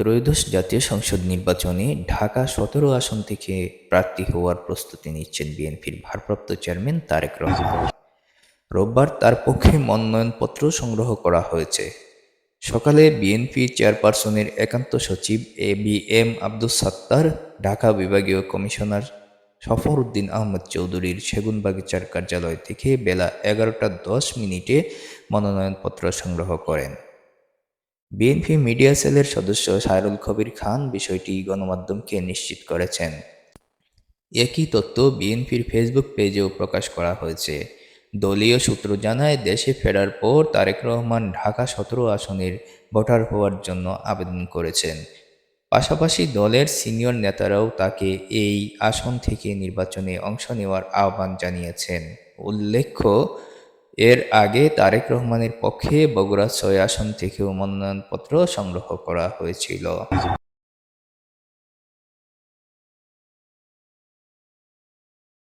ত্রয়োদশ জাতীয় সংসদ নির্বাচনে ঢাকা ১৭ আসন থেকে প্রার্থী হওয়ার প্রস্তুতি নিচ্ছেন বিএনপির ভারপ্রাপ্ত চেয়ারম্যান তারেক রহমান। রোববার তার পক্ষে মনোনয়নপত্র সংগ্রহ করা হয়েছে। সকালে বিএনপি চেয়ারপারসনের একান্ত সচিব এ.বি.এম আব্দুস সাত্তার, ঢাকা বিভাগীয় কমিশনার সফর উদ্দিন আহমদ চৌধুরীর সেগুনবাগিচার কার্যালয় থেকে বেলা ১১টা ১০ মিনিটে মনোনয়নপত্র সংগ্রহ করেন। বিএনপি মিডিয়া সেলের সদস্য সায়রুল কবির খান বিষয়টি গণমাধ্যমকে নিশ্চিত করেছেন। একই তথ্য বিএনপির ফেসবুক পেজেও প্রকাশ করা হয়েছে। দলীয় সূত্র জানায়, দেশে ফেরার পর তারেক রহমান ঢাকা ১৭ আসনের ভোটার হওয়ার জন্য আবেদন করেছেন। পাশাপাশি দলের সিনিয়র নেতারাও তাকে এই আসন থেকে নির্বাচনে অংশ নেওয়ার আহ্বান জানিয়েছেন। উল্লেখ্য, এর আগে তারেক রহমানের পক্ষে বগুড়া ৬ আসন থেকেও মনোনয়নপত্র সংগ্রহ করা হয়েছিল।